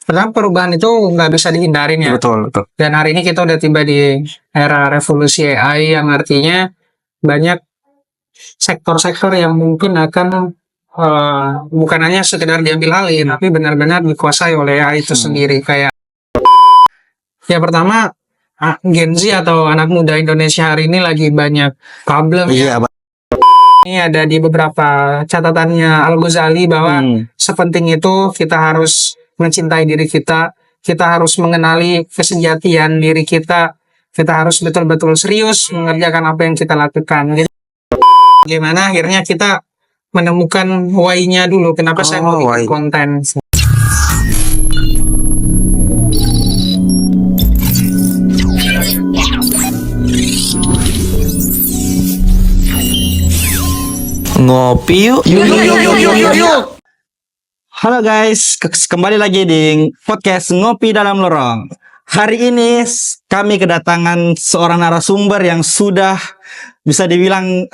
Karena perubahan itu nggak bisa dihindarin ya. Betul, betul. Dan hari ini kita udah tiba di era revolusi AI yang artinya banyak sektor-sektor yang mungkin akan bukan hanya sekedar diambil alih, tapi benar-benar dikuasai oleh AI itu sendiri. Kayak ya pertama Gen Z atau anak muda Indonesia hari ini lagi banyak problem ya. Iya, Ini ada di beberapa catatannya Al-Ghazali bahwa sepenting itu kita harus mencintai diri kita harus mengenali kesejatian diri kita harus betul-betul serius mengerjakan apa yang kita lakukan. Jadi, gimana akhirnya kita menemukan why-nya dulu, kenapa saya mau bikin konten. Ngopi yuk. Yuk. Halo guys, kembali lagi di podcast Ngopi Dalam Lorong. Hari ini kami kedatangan seorang narasumber yang sudah bisa dibilang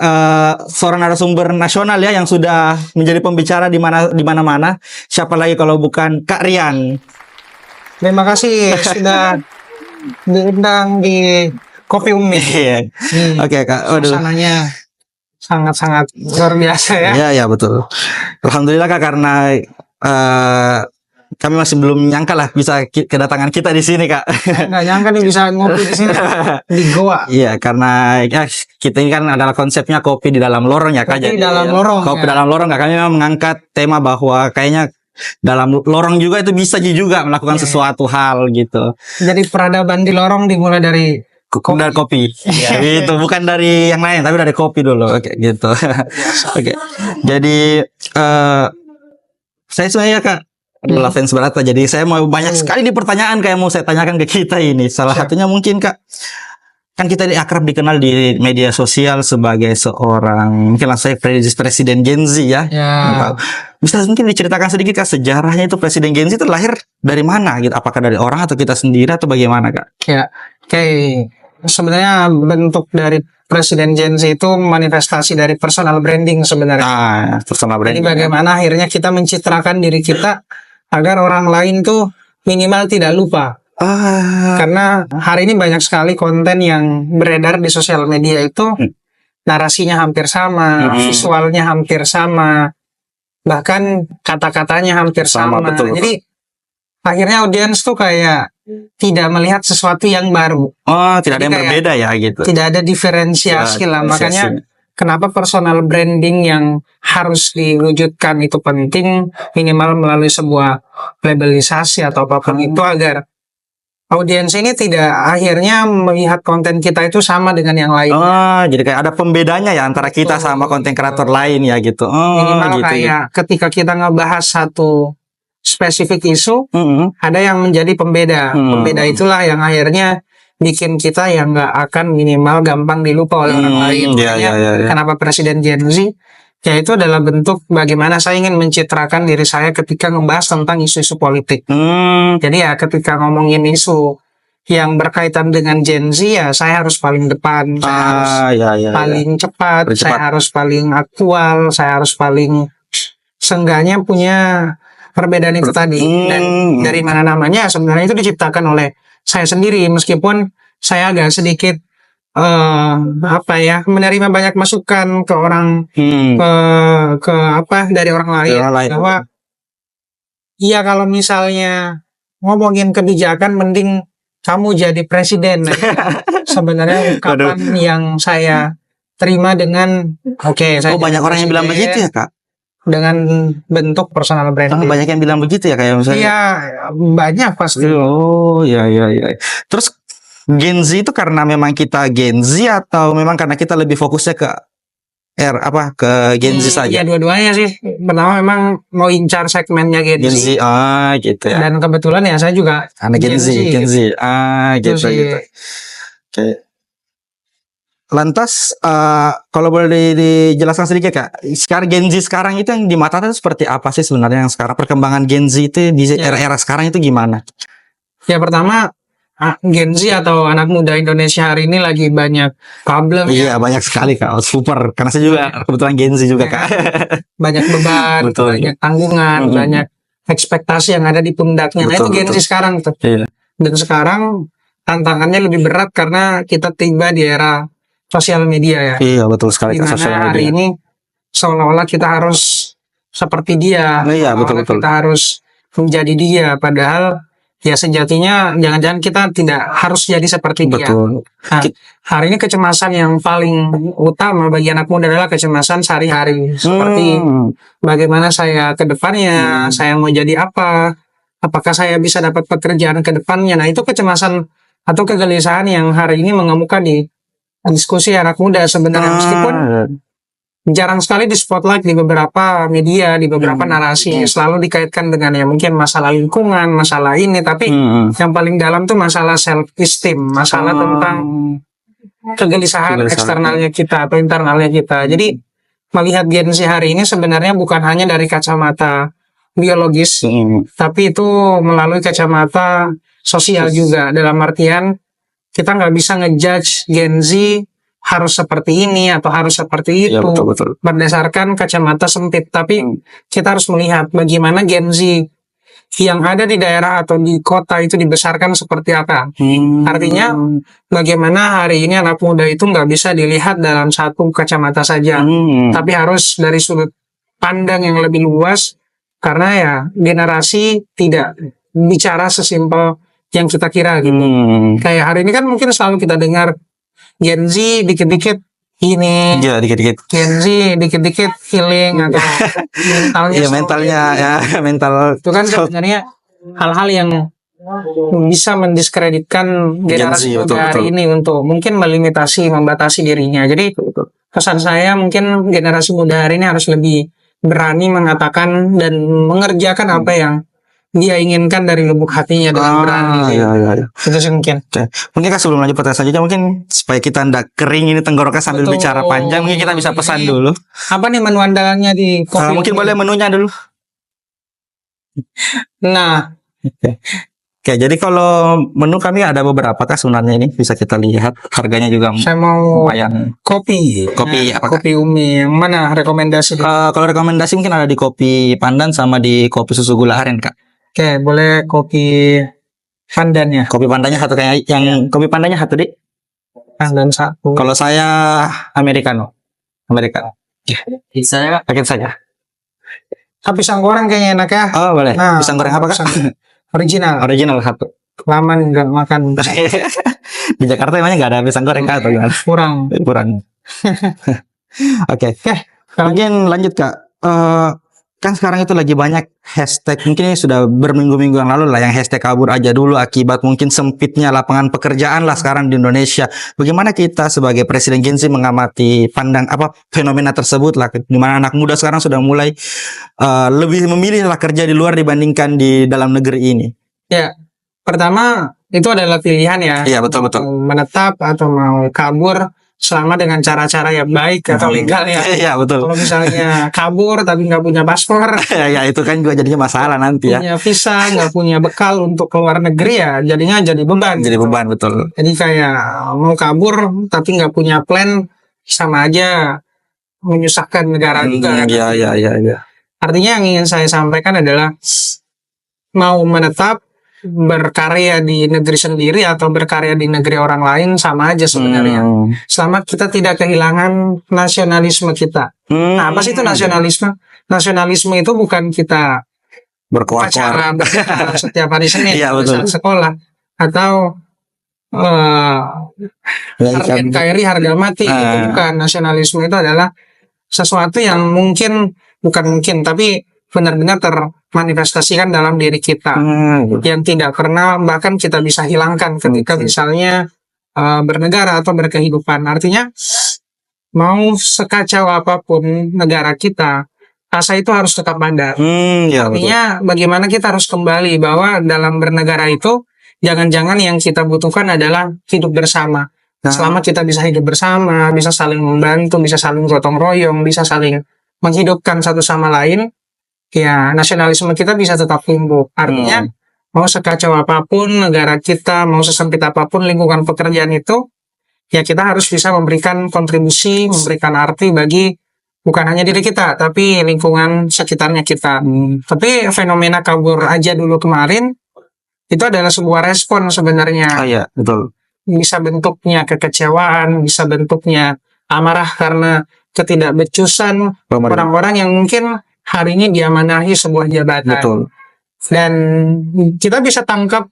seorang narasumber nasional ya, yang sudah menjadi pembicara di mana-mana. Siapa lagi kalau bukan Kak Rian. Terima kasih sudah diundang di Kopi Umi. Oke Kak, suasananya sangat-sangat luar biasa ya. Iya betul. Alhamdulillah Kak, karena kami masih belum nyangka lah bisa kedatangan kita di sini Kak. Nggak nyangka nih bisa ngopi di sini di Goa. Iya, karena ya, kita ini kan adalah konsepnya kopi di dalam lorong ya Kak. Kopi di dalam lorong. Kopi dalam lorong Kak. Kami memang mengangkat tema bahwa kayaknya dalam lorong juga itu bisa juga melakukan sesuatu hal gitu. Jadi peradaban di lorong dimulai dari kopi. Ya, itu bukan dari yang lain, tapi dari kopi dulu. Oke, gitu. Oke. Jadi saya sebenarnya Kak adalah fans berat, jadi saya mau banyak sekali di pertanyaan kayak mau saya tanyakan ke kita ini. Salah satunya mungkin Kak, kan kita akrab dikenal di media sosial sebagai seorang mungkin langsung presiden Gen Z ya. Bisa mungkin diceritakan sedikit Kak, sejarahnya itu presiden Gen Z itu lahir dari mana gitu? Apakah dari orang atau kita sendiri atau bagaimana Kak? Ya, sebenarnya bentuk dari presiden Gen Z itu manifestasi dari personal branding sebenarnya. Personal branding. Jadi bagaimana akhirnya kita mencitrakan diri kita agar orang lain tuh minimal tidak lupa. Karena hari ini banyak sekali konten yang beredar di sosial media itu narasinya hampir sama, visualnya hampir sama, bahkan kata-katanya hampir sama. Betul. Jadi akhirnya audiens tuh kayak tidak melihat sesuatu yang baru. Tidak ada yang berbeda ya gitu. Tidak ada diferensiasi lah. Makanya kenapa personal branding yang harus diwujudkan itu penting, minimal melalui sebuah labelisasi atau apapun itu, agar audiens ini tidak akhirnya melihat konten kita itu sama dengan yang lain. Jadi kayak ada pembedanya ya antara kita sama konten kreator lain ya gitu. Minimal gitu, kayak ketika kita ngebahas satu spesifik isu, ada yang menjadi pembeda. Pembeda itulah yang akhirnya bikin kita yang nggak akan minimal gampang dilupa oleh orang lain. Kenapa presiden Gen Z? Ya itu adalah bentuk bagaimana saya ingin mencitrakan diri saya ketika ngebahas tentang isu-isu politik. Jadi ya ketika ngomongin isu yang berkaitan dengan Gen Z, ya saya harus paling depan, saya harus paling cepat, saya harus paling aktual, saya harus paling seenggaknya punya perbedaan itu tadi. Dan dari mana namanya sebenarnya itu diciptakan oleh saya sendiri, meskipun saya agak sedikit menerima banyak masukan ke orang dari orang lain bahwa iya kalau misalnya ngomongin kebijakan mending kamu jadi presiden. Sebenarnya ungkapan yang saya terima dengan saya banyak orang yang bilang begitu ya Kak, dengan bentuk personal branding. Banyak yang bilang begitu ya kayak misalnya. Iya, banyak pasti. Iya. Terus Gen Z itu karena memang kita Gen Z atau memang karena kita lebih fokusnya ke Gen Z saja? Iya, dua-duanya sih. Pertama memang mau incar segmennya Gen Z. Gitu ya. Dan kebetulan ya saya juga Gen Z. Gitu. Oke. Lantas kalau boleh dijelaskan sedikit Kak, sekarang Gen Z sekarang itu yang di mata itu seperti apa sih sebenarnya yang sekarang perkembangan Gen Z itu di era sekarang itu gimana? Ya pertama Gen Z atau anak muda Indonesia hari ini lagi banyak problem. Iya banyak sekali Kak, super. Karena saya juga kebetulan Gen Z juga Kak. Banyak beban, banyak tanggungan, banyak ekspektasi yang ada di pundaknya. Nah, itu Betul, Gen Z betul. sekarang tuh. Iya. Dan sekarang tantangannya lebih berat karena kita tiba di era sosial media ya. Iya, betul sekali Di Kak, sosial mana hari media. ini seolah-olah kita harus seperti dia, Iya, seolah-olah betul. kita harus menjadi dia, padahal ya sejatinya jangan-jangan kita tidak harus jadi seperti dia. Betul. Nah, hari ini kecemasan yang paling utama bagi anak muda adalah kecemasan sehari-hari, seperti bagaimana saya ke depannya, saya mau jadi apa, apakah saya bisa dapat pekerjaan ke depannya. Nah, itu kecemasan atau kegelisahan yang hari ini mengemuka di diskusi anak muda sebenarnya, meskipun jarang sekali di spotlight di beberapa media, di beberapa narasi, selalu dikaitkan dengan ya mungkin masalah lingkungan, masalah ini, tapi yang paling dalam tuh masalah self esteem, masalah tentang kegelisahan eksternalnya kita atau internalnya kita. Jadi melihat Gen Z hari ini sebenarnya bukan hanya dari kacamata biologis, tapi itu melalui kacamata sosial juga, dalam artian kita nggak bisa ngejudge Gen Z harus seperti ini atau harus seperti itu, Iya, betul. berdasarkan kacamata sempit, tapi kita harus melihat bagaimana Gen Z yang ada di daerah atau di kota itu dibesarkan seperti apa. Artinya bagaimana hari ini anak muda itu nggak bisa dilihat dalam satu kacamata saja, tapi harus dari sudut pandang yang lebih luas, karena ya generasi tidak bicara sesimpel yang kita kira gitu. Kayak hari ini kan mungkin selalu kita dengar Gen Z dikit-dikit ini, Iya, dikit-dikit. Gen Z dikit-dikit healing atau mentalnya. Iya, mentalnya ya, mental. Itu kan sebenarnya hal-hal yang bisa mendiskreditkan generasi Gen Z, muda hari ini untuk mungkin melimitasi, membatasi dirinya. Jadi pesan saya mungkin generasi muda hari ini harus lebih berani mengatakan dan mengerjakan apa yang dia inginkan dari lubuk hatinya dengan berani. Iya. Itu sih mungkin. Oke. Mungkin Kak, sebelum lanjut pertanyaan selanjutnya, mungkin supaya kita ndak kering ini tenggorokan sambil Betul. bicara panjang, mungkin kita bisa pesan dulu. Apa nih menu andalannya di kopi? Mungkin boleh menunya dulu. Nah, Oke, jadi kalau menu kami ada beberapa Kak sebenarnya, ini bisa kita lihat. Harganya juga saya mau lumayan. kopi. Kopi apa, Kak? Kopi Umi. Yang mana rekomendasi? Kalau rekomendasi mungkin ada di kopi pandan sama di kopi susu gula aren Kak. Oke, boleh kopi pandan ya. Kopi pandannya satu, kayak yang kopi pandannya satu, Dik. Pandan satu. Kalau saya americano. Saya Paket saja. Pisang goreng kayaknya enak ya. Oh, boleh. Nah, Pisang goreng apa Kak? Original. Original satu. Lama nggak makan. Di Jakarta emangnya nggak ada pisang goreng Kak atau gimana? Kurang. Oke. Mungkin lanjut Kak. Kan sekarang itu lagi banyak hashtag, mungkin ini sudah berminggu-minggu yang lalu lah, yang hashtag kabur aja dulu akibat mungkin sempitnya lapangan pekerjaan lah sekarang di Indonesia. Bagaimana kita sebagai Presiden Gen Z mengamati fenomena tersebut lah, di mana anak muda sekarang sudah mulai lebih memilih lah kerja di luar dibandingkan di dalam negeri ini. Ya, pertama itu adalah pilihan ya. Iya, betul. Mau menetap atau mau kabur selama dengan cara-cara yang baik atau legal ya. Iya, betul. Kalau misalnya kabur tapi nggak punya paspor, ya itu kan juga jadinya masalah nanti ya. punya visa, nggak punya bekal untuk keluar negeri ya, jadinya jadi beban. Jadi beban, betul. Jadi kayak mau kabur tapi nggak punya plan, sama aja menyusahkan negara juga. Iya. Artinya yang ingin saya sampaikan adalah mau menetap, berkarya di negeri sendiri atau berkarya di negeri orang lain sama aja sebenarnya. Selama kita tidak kehilangan nasionalisme kita. Nah, apa sih itu nasionalisme? Nasionalisme itu bukan kita Berkuar-kuar. upacara setiap hari Senin Iya, betul. saat sekolah atau harga NKRI harga mati. Itu bukan. Nasionalisme itu adalah sesuatu yang bukan mungkin tapi benar-benar termanifestasikan dalam diri kita, yang tidak pernah bahkan kita bisa hilangkan ketika misalnya bernegara atau berkehidupan. Artinya mau sekacau apapun negara kita, asa itu harus tetap ada. Artinya bagaimana kita harus kembali bahwa dalam bernegara itu jangan-jangan yang kita butuhkan adalah hidup bersama. Selama kita bisa hidup bersama, bisa saling membantu, bisa saling gotong royong, bisa saling menghidupkan satu sama lain, ya nasionalisme kita bisa tetap tumbuh. Artinya mau sekacau apapun negara kita, mau sesempit apapun lingkungan pekerjaan itu, ya kita harus bisa memberikan kontribusi, memberikan arti bagi bukan hanya diri kita, tapi lingkungan sekitarnya kita. Tapi fenomena kabur aja dulu kemarin itu adalah sebuah respon sebenarnya. Iya, betul. Bisa bentuknya kekecewaan, bisa bentuknya amarah karena ketidakbecusan orang-orang yang mungkin hari ini diamanahi sebuah jabatan. Betul. Dan kita bisa tangkap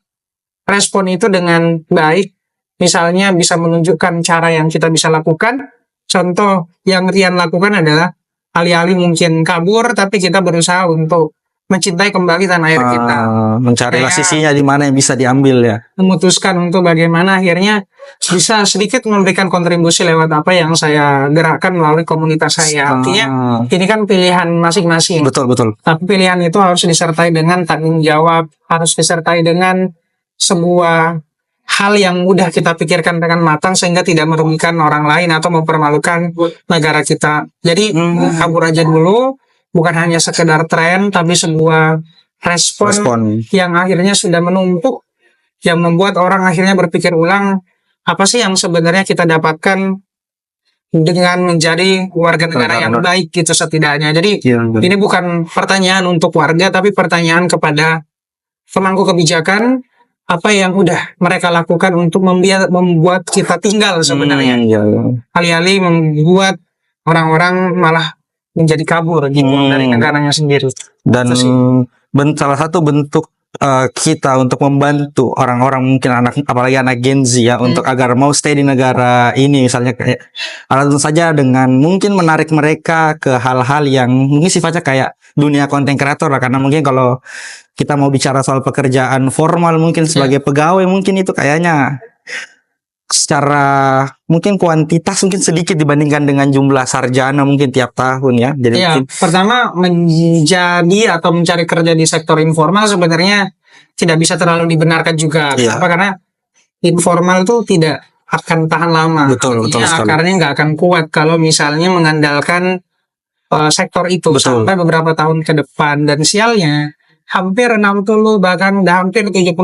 respon itu dengan baik. Misalnya bisa menunjukkan cara yang kita bisa lakukan. Contoh yang Rian lakukan adalah alih-alih mungkin kabur, tapi kita berusaha untuk mencintai kembali tanah air kita. Mencarilah sisinya di mana yang bisa diambil ya. Memutuskan untuk bagaimana akhirnya bisa sedikit memberikan kontribusi lewat apa yang saya gerakkan melalui komunitas saya. Artinya ini kan pilihan masing-masing. Betul. Tapi pilihan itu harus disertai dengan tanggung jawab, harus disertai dengan sebuah hal yang mudah kita pikirkan dengan matang sehingga tidak merugikan orang lain atau mempermalukan negara kita. Jadi kabur aja dulu, bukan hanya sekedar tren, tapi sebuah respon yang akhirnya sudah menumpuk, yang membuat orang akhirnya berpikir ulang, apa sih yang sebenarnya kita dapatkan dengan menjadi warga negara yang baik gitu setidaknya. Jadi ini bukan pertanyaan untuk warga, tapi pertanyaan kepada pemangku kebijakan, apa yang udah mereka lakukan untuk membuat kita tinggal sebenarnya. Alih-alih membuat orang-orang malah menjadi kabur gitu dari negaranya sendiri. Dan salah satu bentuk kita untuk membantu orang-orang mungkin apalagi anak Gen Z ya untuk agar mau stay di negara ini, misalnya kayak tentu saja dengan mungkin menarik mereka ke hal-hal yang mungkin sifatnya kayak dunia konten kreator lah, karena mungkin kalau kita mau bicara soal pekerjaan formal mungkin sebagai pegawai mungkin itu kayaknya secara mungkin kuantitas mungkin sedikit dibandingkan dengan jumlah sarjana mungkin tiap tahun ya. Jadi mungkin pertama menjadi atau mencari kerja di sektor informal sebenarnya tidak bisa terlalu dibenarkan juga. Kenapa? Karena informal itu tidak akan tahan lama. Betul akarnya nggak akan kuat kalau misalnya mengandalkan sektor itu sampai beberapa tahun ke depan. Dan sialnya hampir 60 bahkan udah hampir 70%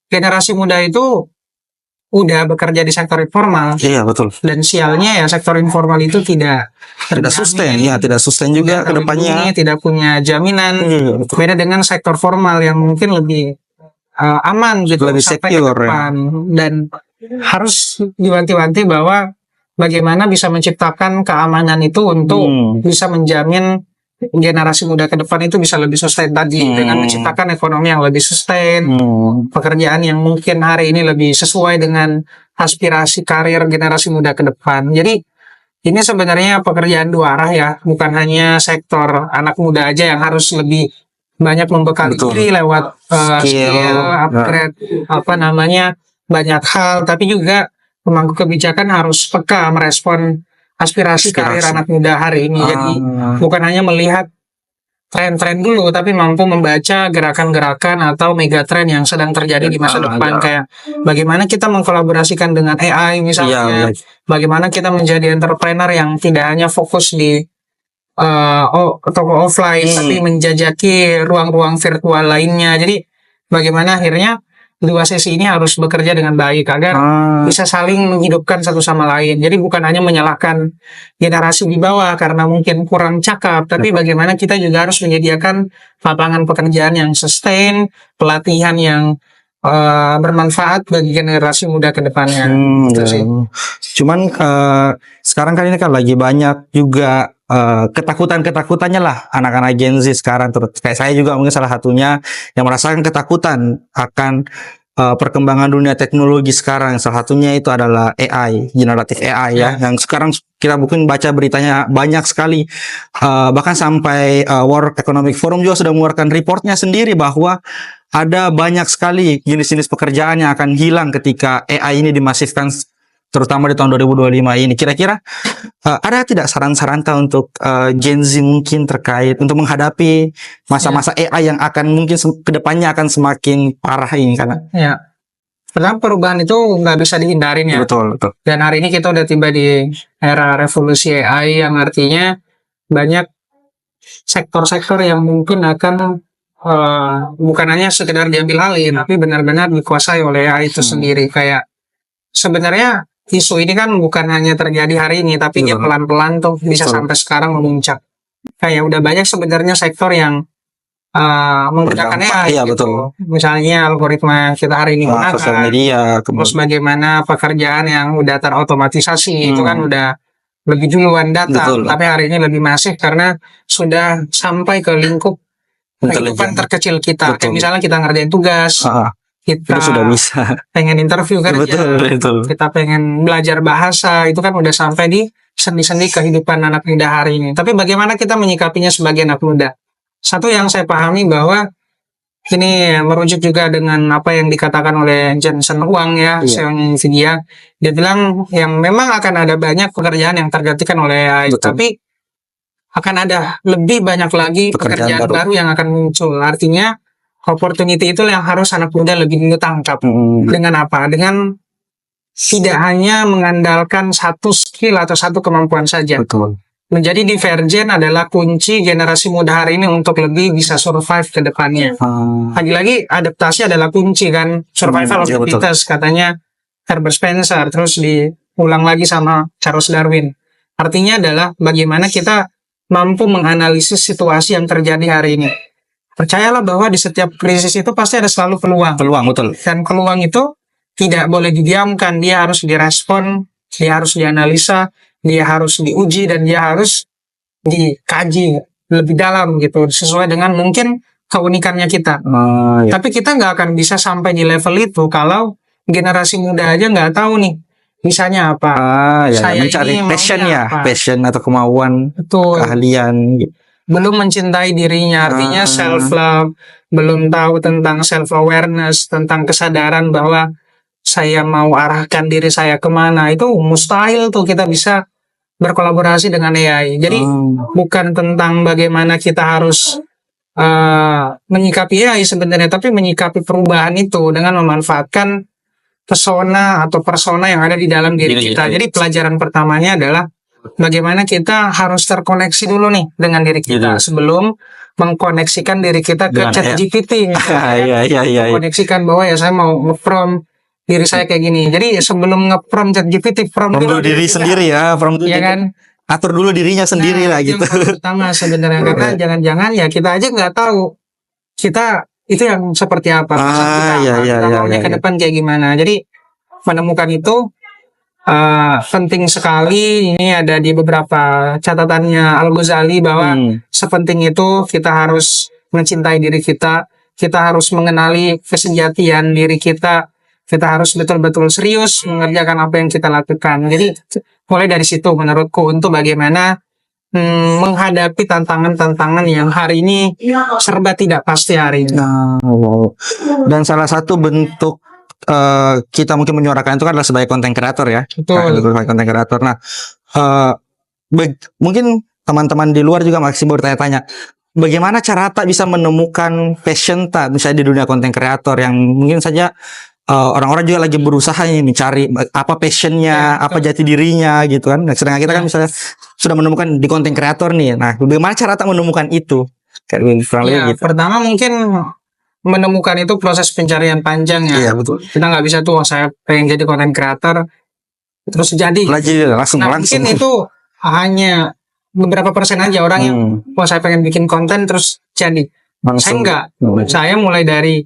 generasi muda itu udah bekerja di sektor informal. Iya, betul. Dan sialnya ya sektor informal itu tidak sustain, tidak sustain juga ke depannya. Tidak punya jaminan. Beda dengan sektor formal yang mungkin lebih aman gitu, lebih sampai secure ke depan. Dan harus diwanti-wanti bahwa bagaimana bisa menciptakan keamanan itu untuk bisa menjamin generasi muda ke depan itu bisa lebih sustain tadi dengan menciptakan ekonomi yang lebih sustain, pekerjaan yang mungkin hari ini lebih sesuai dengan aspirasi karir generasi muda ke depan. Jadi ini sebenarnya pekerjaan dua arah ya, bukan hanya sektor anak muda aja yang harus lebih banyak membekali diri lewat skill, upgrade, banyak hal, tapi juga pemangku kebijakan harus peka merespon aspirasi karir anak muda hari ini. Jadi bukan hanya melihat tren-tren dulu, tapi mampu membaca gerakan-gerakan atau megatrend yang sedang terjadi di masa depan. Kayak bagaimana kita mengkolaborasikan dengan AI misalnya, bagaimana kita menjadi entrepreneur yang tidak hanya fokus di toko offline, tapi menjajaki ruang-ruang virtual lainnya. Jadi bagaimana akhirnya dua sesi ini harus bekerja dengan baik agar bisa saling menghidupkan satu sama lain. Jadi bukan hanya menyalahkan generasi di bawah karena mungkin kurang cakap, tapi bagaimana kita juga harus menyediakan lapangan pekerjaan yang sustain, pelatihan yang bermanfaat bagi generasi muda ke depannya. Cuman sekarang kan ini kan lagi banyak juga ketakutannya lah anak-anak Gen Z sekarang, kayak saya juga mungkin salah satunya yang merasakan ketakutan akan perkembangan dunia teknologi sekarang. Salah satunya itu adalah AI, generatif AI ya, yang sekarang kita mungkin baca beritanya banyak sekali, bahkan sampai World Economic Forum juga sudah mengeluarkan reportnya sendiri bahwa ada banyak sekali jenis-jenis pekerjaan yang akan hilang ketika AI ini dimasifkan, terutama di tahun 2025 ini. Kira-kira ada tidak saran-saran untuk Gen Z mungkin terkait untuk menghadapi masa-masa AI yang akan mungkin kedepannya akan semakin parah ini? Karena pertama perubahan itu nggak bisa dihindarin ya. Betul. Dan hari ini kita udah tiba di era revolusi AI yang artinya banyak sektor-sektor yang mungkin akan bukan hanya sekedar diambil alih, tapi benar-benar dikuasai oleh AI itu sendiri. Kayak sebenarnya isu ini kan bukan hanya terjadi hari ini, tapi dia pelan-pelan tuh bisa sampai sekarang memuncak. Kayak udah banyak sebenarnya sektor yang menggunakan AI iya, gitu. betul. Misalnya algoritma kita hari ini gunakan, sosial media, terus bagaimana pekerjaan yang udah terotomatisasi itu kan udah lebih duluan datang, tapi hari ini lebih masif karena sudah sampai ke lingkup kehidupan terkecil kita. Kayak misalnya kita ngerjain tugas, kita sudah bisa pengen interview kerja, betul. kita pengen belajar bahasa, itu kan udah sampai di sendi-sendi kehidupan anak muda hari ini. Tapi bagaimana kita menyikapinya sebagai anak muda? Satu yang saya pahami bahwa ini merujuk juga dengan apa yang dikatakan oleh Jensen Huang ya, CEO-nya Nvidia. Dia bilang yang memang akan ada banyak pekerjaan yang tergantikan oleh AI, tapi akan ada lebih banyak lagi pekerjaan baru yang akan muncul. Artinya opportunity itu yang harus anak muda lebih dulu tangkap. Dengan apa? Dengan tidak hanya mengandalkan satu skill atau satu kemampuan saja. Betul. Menjadi divergen adalah kunci generasi muda hari ini untuk lebih bisa survive ke depannya. Lagi-lagi adaptasi adalah kunci kan, survival of the fittest katanya Herbert Spencer, terus diulang lagi sama Charles Darwin. Artinya adalah bagaimana kita mampu menganalisis situasi yang terjadi hari ini. Percayalah bahwa di setiap krisis itu pasti ada selalu peluang. Peluang, betul. Dan peluang itu tidak boleh didiamkan, dia harus direspon, dia harus dianalisa, dia harus diuji, dan dia harus dikaji lebih dalam gitu, sesuai dengan mungkin keunikannya kita. Tapi kita nggak akan bisa sampai di level itu kalau generasi muda aja nggak tahu nih bisanya apa. Saya mencari passion atau kemauan, keahlian. Belum mencintai dirinya, artinya self love, belum tahu tentang self awareness, tentang kesadaran bahwa saya mau arahkan diri saya kemana. Itu mustahil tuh kita bisa berkolaborasi dengan AI. Jadi bukan tentang bagaimana kita harus menyikapi AI sebenarnya, tapi menyikapi perubahan itu dengan memanfaatkan pesona atau persona yang ada di dalam diri kita. Jadi pelajaran pertamanya adalah bagaimana kita harus terkoneksi dulu nih dengan diri kita sebelum mengkoneksikan diri kita ke ChatGPT. Koneksikan bahwa ya saya mau nge-prompt diri saya kayak gini. Jadi sebelum nge-prompt ChatGPT, prompt dulu diri sendiri ya, kan? Atur dulu dirinya sendiri lah gitu. Yang pertama sebenarnya karena jangan-jangan ya kita aja nggak tahu kita itu yang seperti apa. Kita ke depan kayak gimana. Jadi menemukan itu penting sekali. Ini ada di beberapa catatannya Al-Ghazali bahwa sepenting itu kita harus mencintai diri kita harus mengenali kesejatian diri kita harus betul-betul serius mengerjakan apa yang kita lakukan. Jadi mulai dari situ menurutku untuk bagaimana menghadapi tantangan-tantangan yang hari ini serba tidak pasti hari ini. Dan salah satu bentuk kita mungkin menyuarakan itu kan adalah sebagai konten kreator ya. Betul. Sebagai konten kreator. Nah, mungkin teman-teman di luar juga masih bertanya-tanya, bagaimana cara tak bisa menemukan passion tak misalnya di dunia konten kreator yang mungkin saja orang-orang juga lagi berusaha nih mencari apa passionnya, apa jati dirinya gitu kan. Nah, sedangkan kita kan misalnya sudah menemukan di konten kreator nih. Nah, bagaimana cara tak menemukan itu? Kayak gitu. Pertama mungkin menemukan itu proses pencarian panjang ya. Iya, betul. Kita nggak bisa tuh saya pengen jadi konten kreator terus jadi. Langsung. Mungkin itu hanya beberapa persen aja orang yang saya pengen bikin konten terus jadi. Saya enggak. Saya mulai dari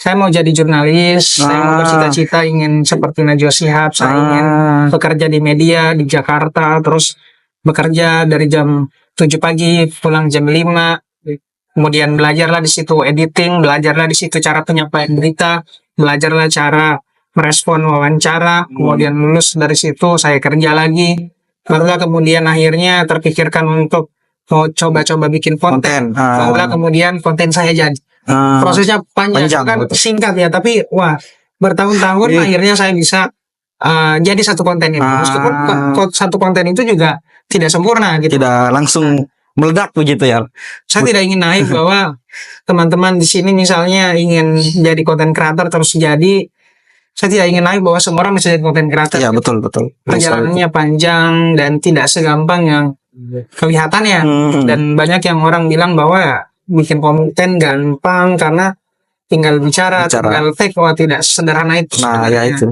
saya mau jadi jurnalis, saya mau bercita-cita ingin seperti Najwa Shihab, saya ingin bekerja di media di Jakarta, terus bekerja dari jam 7 pagi, pulang jam 5, kemudian belajarlah di situ editing, belajarlah di situ cara penyampaian berita, belajarlah cara merespon wawancara, kemudian lulus dari situ saya kerja lagi, barulah kemudian akhirnya terpikirkan untuk mau coba-coba bikin konten, barulah kemudian konten saya jadi. Prosesnya panjang kan singkat ya, tapi bertahun-tahun akhirnya saya bisa jadi satu konten itu. Meskipun satu konten itu juga tidak sempurna gitu. Tidak langsung meledak begitu ya. Saya tidak ingin naif bahwa teman-teman di sini misalnya ingin jadi konten kreator terus jadi. Saya tidak ingin naif bahwa semua orang bisa jadi konten kreator. Iya, betul. Perjalanannya panjang dan tidak segampang yang kelihatannya. Dan banyak yang orang bilang bahwa bikin konten gampang karena tinggal bicara. Tinggal take, tidak sederhana itu. Nah, ya itu.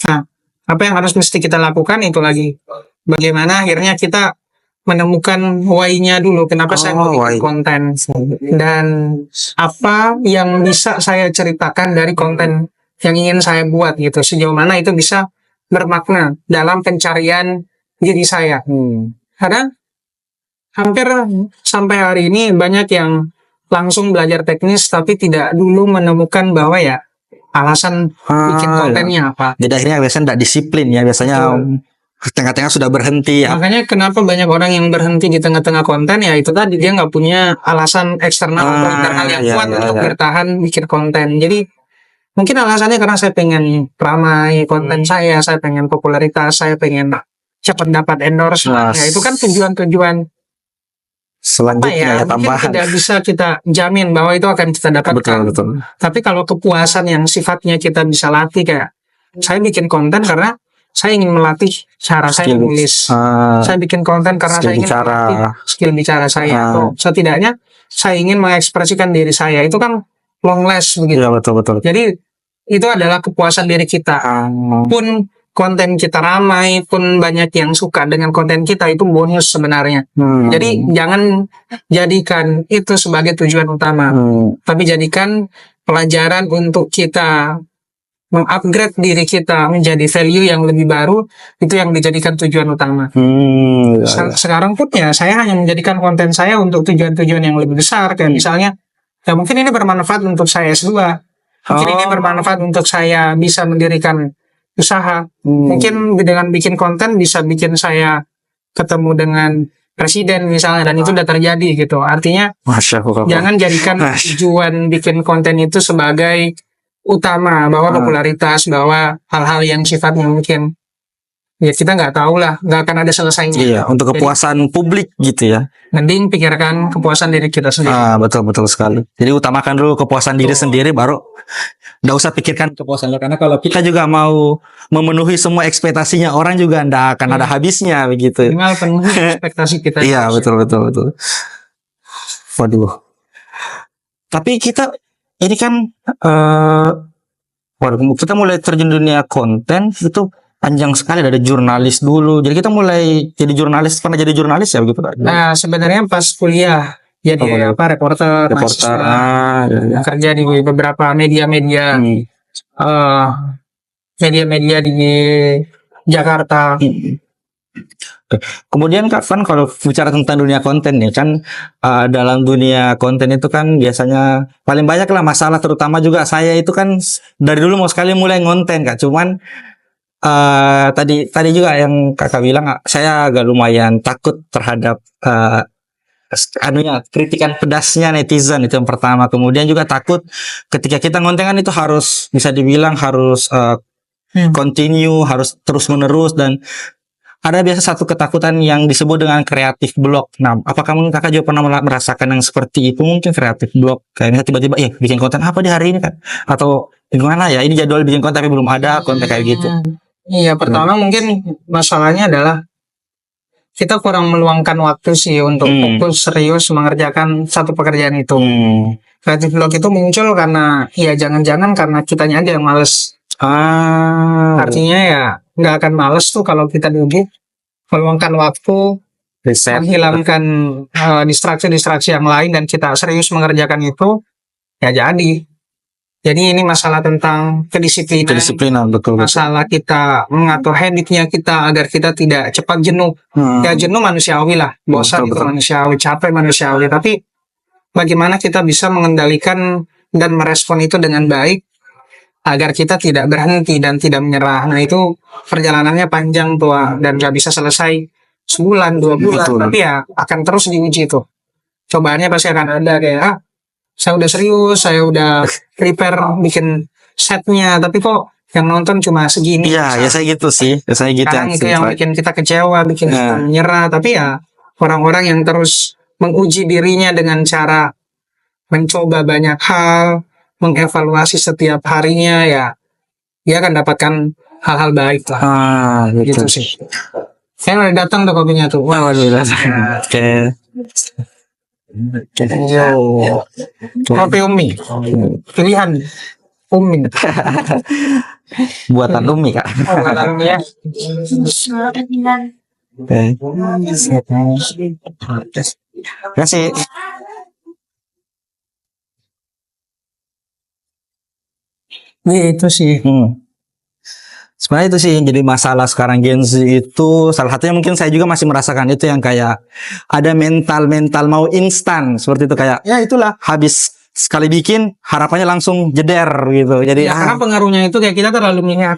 Nah, Apa yang harus mesti kita lakukan itu lagi. Bagaimana akhirnya kita menemukan why-nya dulu. Kenapa saya mau bikin konten. Dan apa yang bisa saya ceritakan dari konten yang ingin saya buat gitu. Sejauh mana itu bisa bermakna dalam pencarian diri saya. Karena hampir sampai hari ini banyak yang langsung belajar teknis tapi tidak dulu menemukan bahwa ya alasan bikin kontennya apa. Jadi akhirnya biasanya tidak disiplin ya, biasanya tengah-tengah sudah berhenti ya. Makanya kenapa banyak orang yang berhenti di tengah-tengah konten ya itu tadi, dia nggak punya alasan eksternal atau internal yang kuat untuk bertahan bikin konten. Jadi mungkin alasannya karena saya pengen ramai konten saya pengen popularitas, saya pengen cepat dapat endorse. Ya itu kan tujuan-tujuan selanjutnya ya, tambahan. Tidak bisa kita jamin bahwa itu akan kita dapatkan. Betul. Tapi kalau kepuasan yang sifatnya kita bisa latih, kayak saya bikin konten karena saya ingin melatih cara saya menulis. Saya bikin konten karena saya ingin melatih skill bicara saya. Atau setidaknya saya ingin mengekspresikan diri saya. Itu kan long last begitu. Ya, betul. Jadi itu adalah kepuasan diri kita. Pun konten kita ramai, pun banyak yang suka dengan konten kita, itu bonus sebenarnya. Jadi jangan jadikan itu sebagai tujuan utama, tapi jadikan pelajaran untuk kita mengupgrade diri kita menjadi value yang lebih baru, itu yang dijadikan tujuan utama. Sekarang pun ya saya hanya menjadikan konten saya untuk tujuan-tujuan yang lebih besar, kayak misalnya ya mungkin ini bermanfaat untuk saya S2, mungkin ini bermanfaat untuk saya bisa mendirikan usaha. Mungkin dengan bikin konten bisa bikin saya ketemu dengan presiden misalnya, dan itu udah terjadi gitu. Artinya jangan jadikan tujuan bikin konten itu sebagai utama, bahwa popularitas, bahwa hal-hal yang sifatnya mungkin ya kita nggak tahu lah, nggak akan ada selesainya. Iya, untuk kepuasan publik gitu ya. Mending pikirkan kepuasan diri kita sendiri. Betul sekali. Jadi utamakan dulu kepuasan diri sendiri, baru nggak usah pikirkan kepuasan lo. Karena kalau kita juga mau memenuhi semua ekspektasinya orang juga nggak akan ada habisnya begitu. Minimal penuhi ekspektasi kita. Iya, betul. Waduh. Tapi kita ini kan kita mulai terjun dunia konten itu panjang sekali, dari jurnalis dulu. Jadi kita mulai jadi jurnalis, pernah jadi jurnalis ya begitu? Nah, sebenarnya pas kuliah jadi reporter. Kerja di beberapa media-media media-media di Jakarta. Kemudian Kak Van, kalau bicara tentang dunia konten nih kan, dalam dunia konten itu kan biasanya paling banyak lah masalah, terutama juga saya itu kan dari dulu mau sekali mulai ngonten Kak, cuman tadi juga yang Kakak bilang, saya agak lumayan takut terhadap kritikan pedasnya netizen, itu yang pertama. Kemudian juga takut ketika kita ngonten kan itu harus bisa dibilang harus continue, harus terus menerus, dan ada biasa satu ketakutan yang disebut dengan kreatif block. Nah, apakah mungkin Kakak juga pernah merasakan yang seperti itu? Mungkin kreatif block, kayaknya tiba-tiba bikin konten apa di hari ini kan, atau gimana ya, ini jadwal bikin konten tapi belum ada konten kayak gitu. Iya, pertama mungkin masalahnya adalah kita kurang meluangkan waktu sih untuk fokus serius mengerjakan satu pekerjaan itu. Kreatif block itu muncul karena ya jangan-jangan karena kitanya aja yang males. Artinya ya nggak akan males tuh kalau kita duduk meluangkan waktu, menghilangkan distraksi-distraksi yang lain, dan kita serius mengerjakan itu, ya jadi ini masalah tentang kedisiplinan, betul. Masalah kita mengatur habitnya kita agar kita tidak cepat jenuh. Ya jenuh manusiawi lah, bosan itu manusiawi, capek manusiawi, tapi bagaimana kita bisa mengendalikan dan merespon itu dengan baik agar kita tidak berhenti dan tidak menyerah. Nah itu perjalanannya panjang tuh, dan gak bisa selesai sebulan, 2 bulan, tapi ya akan terus diuji tuh. Cobaannya pasti akan ada, kayak saya udah serius, saya udah prepare bikin setnya, tapi kok yang nonton cuma segini. Iya, ya saya gitu sih. Saya gitu. Kadang itu yang bikin kita kecewa, bikin kita menyerah. Tapi ya orang-orang yang terus menguji dirinya dengan cara mencoba banyak hal, mengevaluasi setiap harinya, ya dia akan dapatkan hal-hal baik lah. Gitu sih. Saya udah datang tuh kopinya tuh. Waduh, datang. Oke. Kopi Umi, pilihan Umi. Buatan Umi Kak. Oh, buatan ya. Oke. Kasih. Itu sih. Sebenarnya itu sih yang jadi masalah sekarang Gen Z itu, salah satunya mungkin saya juga masih merasakan itu, yang kayak ada mental mau instan seperti itu, kayak ya itulah, habis sekali bikin harapannya langsung jeder gitu. Jadi Ya, karena pengaruhnya itu kayak kita terlalu melihat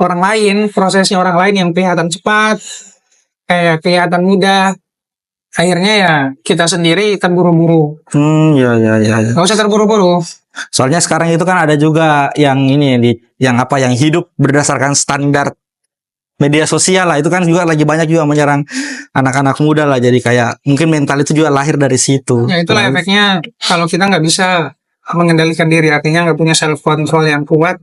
orang lain, prosesnya orang lain yang kelihatan cepat, kayak kelihatan mudah. Akhirnya ya kita sendiri terburu-buru. ya. Gak usah terburu-buru. Soalnya sekarang itu kan ada juga yang ini yang hidup berdasarkan standar media sosial lah, itu kan juga lagi banyak juga menyerang anak-anak muda lah. Jadi kayak mungkin mental itu juga lahir dari situ. Ya itulah efeknya kalau kita nggak bisa mengendalikan diri, artinya nggak punya self control yang kuat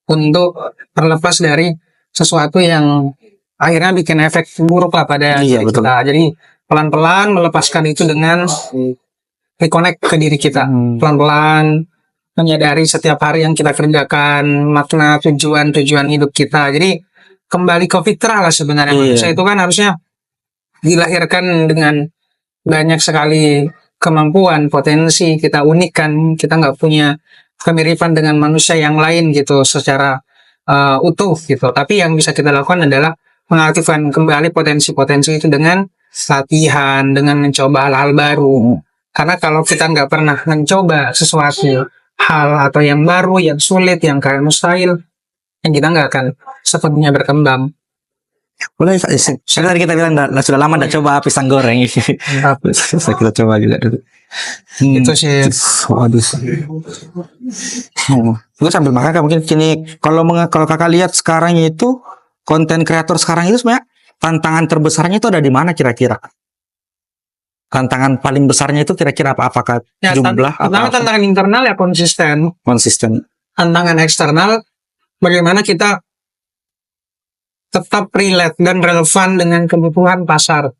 untuk terlepas dari sesuatu yang akhirnya bikin efek buruk lah pada diri kita. Jadi pelan-pelan melepaskan itu dengan reconnect ke diri kita, pelan-pelan menyadari setiap hari yang kita kerjakan, makna tujuan hidup kita. Jadi kembali ke fitrah lah sebenarnya. Manusia itu kan harusnya dilahirkan dengan banyak sekali kemampuan, potensi, kita unik kan, kita nggak punya kemiripan dengan manusia yang lain gitu secara utuh gitu. Tapi yang bisa kita lakukan adalah mengaktifkan kembali potensi-potensi itu dengan latihan, dengan mencoba hal-hal baru. Karena kalau kita nggak pernah mencoba sesuatu hal atau yang baru, yang sulit, yang kayak mustahil, yang kita nggak akan sepenuhnya berkembang. Boleh, tadi kita bilang sudah lama tidak coba pisang goreng. Saya kita coba juga dulu. Itu sih. Waduh. Gue sambil makan Kak, mungkin kini kalau kakak lihat sekarang itu konten kreator sekarang itu sebenarnya tantangan terbesarnya itu ada di mana kira-kira? Tantangan paling besarnya itu kira-kira apa? Apakah ya, jumlah? Tantangan internal ya konsisten. Tantangan eksternal bagaimana kita tetap relate dan relevan dengan kebutuhan pasar.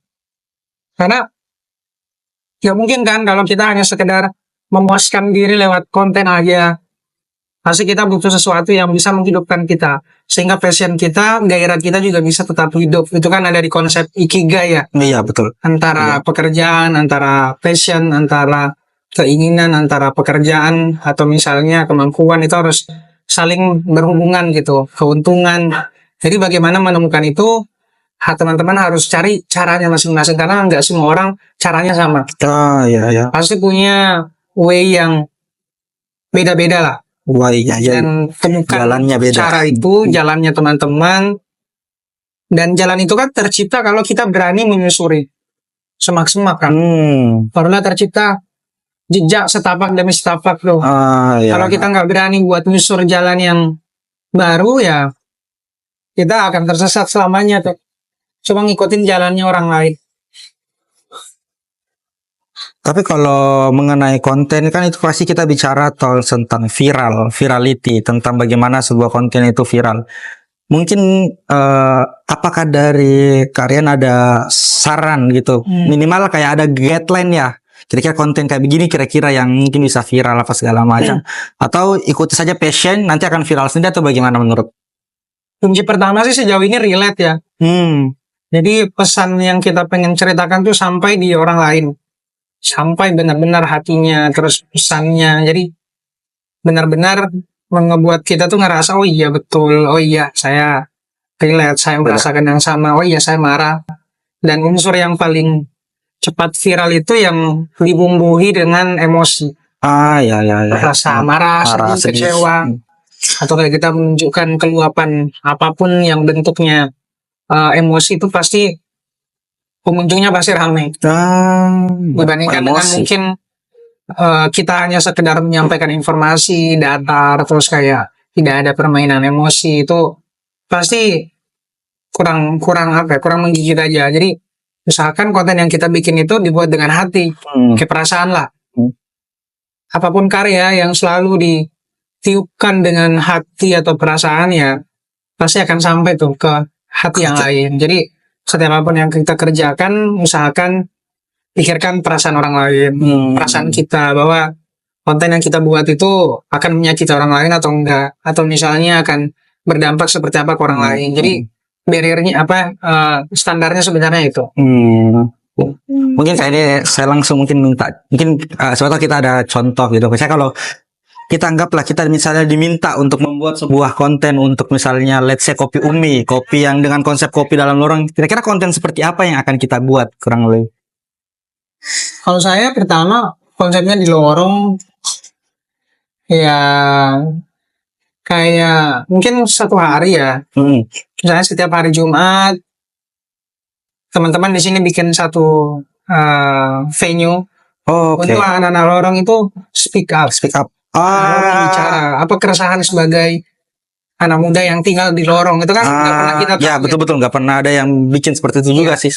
Karena ya mungkin kan kalau kita hanya sekedar memuaskan diri lewat konten aja, pasti kita butuh sesuatu yang bisa menghidupkan kita, sehingga passion kita, gairah kita juga bisa tetap hidup. Itu kan ada di konsep ikigai ya. Iya betul. Antara pekerjaan, antara passion, antara keinginan, antara pekerjaan atau misalnya kemampuan itu harus saling berhubungan gitu, keuntungan. Jadi bagaimana menemukan itu? Teman-teman harus cari caranya masing-masing, karena nggak semua orang caranya sama. Iya. Pasti punya way yang beda-beda lah. Dan temukan jalannya beda. Cara itu, jalannya teman-teman. Dan jalan itu kan tercipta kalau kita berani menyusuri semak-semak kan. Barulah tercipta jejak setapak demi setapak tuh. Kalau kita nggak berani buat menyusur jalan yang baru ya kita akan tersesat selamanya tuh. Cuma ngikutin jalannya orang lain. Tapi kalau mengenai konten kan itu pasti kita bicara tentang virality, tentang bagaimana sebuah konten itu viral. Mungkin apakah dari kalian ada saran gitu, minimal kayak ada guideline ya, kira-kira konten kayak begini kira-kira yang mungkin bisa viral apa segala macam, atau ikuti saja passion nanti akan viral sendiri, atau bagaimana menurut? Kunci pertama sih sejauh ini relate ya. Jadi pesan yang kita pengen ceritakan tuh sampai di orang lain, sampai benar-benar hatinya, terus pesannya. Jadi benar-benar mengebuat kita tuh ngerasa, oh iya betul, oh iya saya relate, saya merasakan yang sama, oh iya saya marah. Dan unsur yang paling cepat viral itu yang dibumbuhi dengan emosi. Ya. Rasa marah, sedih, kecewa, atau kayak kita menunjukkan keluapan apapun yang bentuknya emosi, itu pasti pengunjungnya pasti ramai. Dibandingkan dengan mungkin kita hanya sekedar menyampaikan informasi, datar, terus kayak tidak ada permainan emosi, itu pasti kurang menggigit aja. Jadi usahakan konten yang kita bikin itu dibuat dengan hati, keperasaan lah. Apapun karya yang selalu ditiupkan dengan hati atau perasaan ya pasti akan sampai tuh ke hati yang lain. Jadi setiap apapun yang kita kerjakan, usahakan pikirkan perasaan orang lain, perasaan kita, bahwa konten yang kita buat itu akan menyakiti orang lain atau enggak, atau misalnya akan berdampak seperti apa ke orang lain. Jadi barriernya standarnya sebenarnya itu. Mungkin kayak ini saya langsung minta suatu kita ada contoh gitu. Misalnya kalau kita anggaplah kita misalnya diminta untuk membuat sebuah konten untuk misalnya let's say kopi Umi, kopi yang dengan konsep kopi dalam lorong, kira-kira konten seperti apa yang akan kita buat kurang lebih? Kalau saya pertama konsepnya di lorong ya kayak mungkin satu hari ya. Misalnya setiap hari Jumat teman-teman di sini bikin satu venue. Untuk anak-anak lorong itu speak up. Bicara apa keresahan sebagai anak muda yang tinggal di lorong itu kan nggak pernah kita tahu. Ya betul-betul nggak pernah ada yang bikin seperti itu juga sih.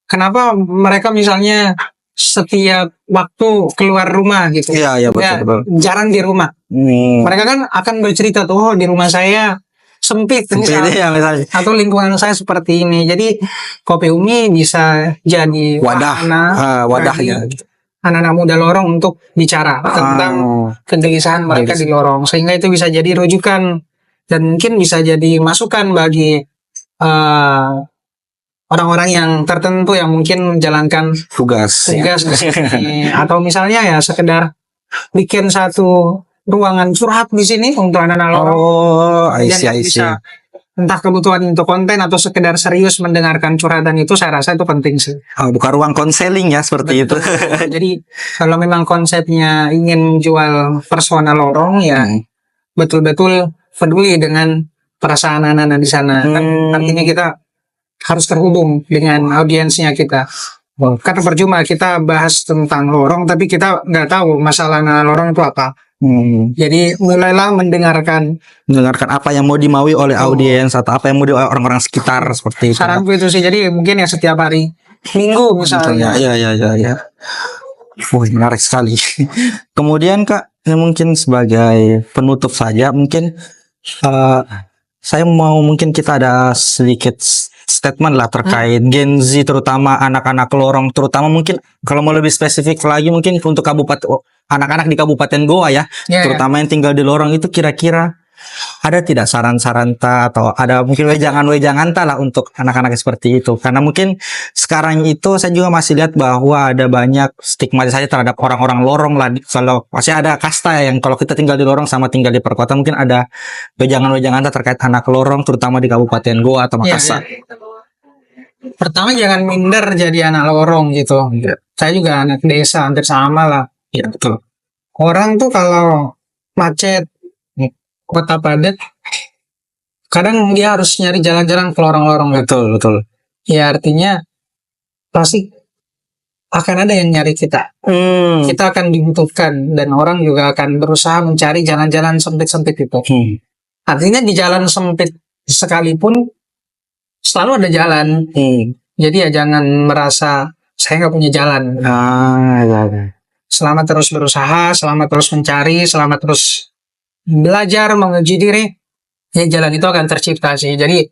Kenapa mereka misalnya setiap waktu keluar rumah gitu? Iya betul. Jarang di rumah. Mereka kan akan bercerita tuh di rumah saya sempit misalnya. Atau lingkungan saya seperti ini. Jadi Kopi Umi bisa jadi wadahnya anak-anak muda lorong untuk bicara tentang kegelisahan mereka di lorong, sehingga itu bisa jadi rujukan dan mungkin bisa jadi masukan bagi orang-orang yang tertentu yang mungkin menjalankan tugas atau misalnya ya sekedar bikin satu ruangan curhat di sini untuk anak-anak lorong. Bisa entah kebutuhan untuk konten atau sekedar serius mendengarkan curhatan itu, saya rasa itu penting sih. Bukan ruang konseling ya seperti itu. Jadi kalau memang konsepnya ingin jual persona lorong ya betul-betul peduli dengan perasaan anak-anak di sana. Kan artinya kita harus terhubung dengan audiensnya kita. Karena percuma kita bahas tentang lorong tapi kita nggak tahu masalah anak lorong itu apa. Jadi mulailah mendengarkan apa yang mau dimaui oleh audiens atau apa yang mau dimaui orang-orang sekitar seperti itu. Saranku itu sih, jadi mungkin ya setiap hari Minggu misalnya. Ya. Menarik sekali. Kemudian Kak, mungkin sebagai penutup saja, mungkin saya mau mungkin kita ada sedikit statement lah terkait Gen Z, terutama anak-anak lorong, terutama mungkin kalau mau lebih spesifik lagi mungkin untuk anak-anak di Kabupaten Goa ya, terutama yang tinggal di lorong itu, kira-kira ada tidak saran-saran atau ada mungkin wejangan lah untuk anak-anak seperti itu? Karena mungkin sekarang itu saya juga masih lihat bahwa ada banyak stigmatisasi terhadap orang-orang lorong lah. Kalau masih ada kasta yang kalau kita tinggal di lorong sama tinggal di perkotaan, mungkin ada wejangan terkait anak lorong terutama di Kabupaten Goa atau Makassar. Pertama jangan minder jadi anak lorong gitu. Saya juga anak desa, hampir sama lah. Ya betul. Orang tuh kalau macet, kota padat, kadang dia harus nyari jalan-jalan ke lorong-lorong. Betul. Ya artinya pasti akan ada yang nyari kita. Kita akan dibutuhkan dan orang juga akan berusaha mencari jalan-jalan sempit-sempit itu. Artinya di jalan sempit sekalipun selalu ada jalan. Jadi ya jangan merasa saya nggak punya jalan. Selama terus berusaha, selama terus mencari, selama terus belajar menguji diri, ya jalan itu akan tercipta sih. Jadi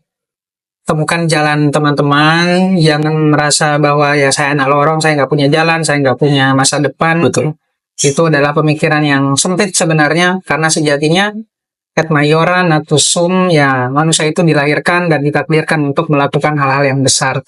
temukan jalan teman-teman, jangan merasa bahwa ya saya anak lorong, saya nggak punya jalan, saya nggak punya masa depan. Betul. Itu adalah pemikiran yang sempit sebenarnya, karena sejatinya et maioran atau sum, ya manusia itu dilahirkan dan ditakdirkan untuk melakukan hal-hal yang besar.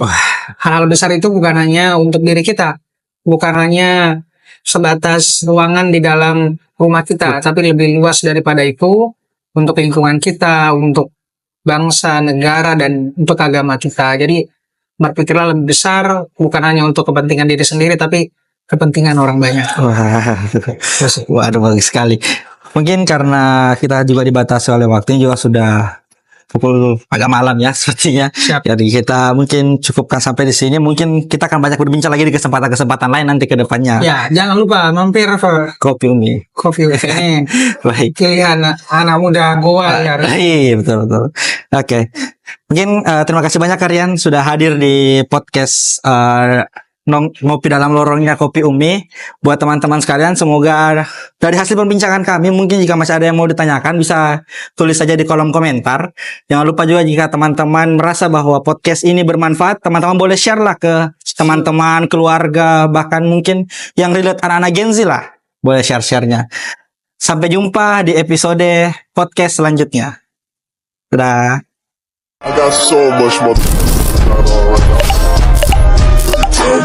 Hal-hal besar itu bukan hanya untuk diri kita, bukan hanya sebatas ruangan di dalam rumah kita, tapi lebih luas daripada itu, untuk lingkungan kita, untuk bangsa, negara, dan untuk agama kita. Jadi berpikirlah lebih besar, bukan hanya untuk kepentingan diri sendiri, tapi kepentingan orang banyak. Waduh, bagus sekali. Mungkin karena kita juga dibatasi oleh waktunya, juga sudah pukul agak malam ya sepertinya. Siap. Jadi kita mungkin cukupkan sampai di sini. Mungkin kita akan banyak berbincang lagi di kesempatan-kesempatan lain nanti ke depannya. Ya, jangan lupa mampir ke Kopi Umi. ini. Baik. Pilihan anak muda Goa ya. Iya, betul. Oke. Mungkin terima kasih banyak Aryan sudah hadir di podcast ngopi dalam lorongnya Kopi Umi. Buat teman-teman sekalian, semoga dari hasil perbincangan kami, mungkin jika masih ada yang mau ditanyakan, bisa tulis saja di kolom komentar. Jangan lupa juga jika teman-teman merasa bahwa podcast ini bermanfaat, teman-teman boleh share lah ke teman-teman, keluarga, bahkan mungkin yang relate anak-anak Gen Z lah. Boleh share-share-nya. Sampai jumpa di episode podcast selanjutnya. Dadah. I got so much more. Time,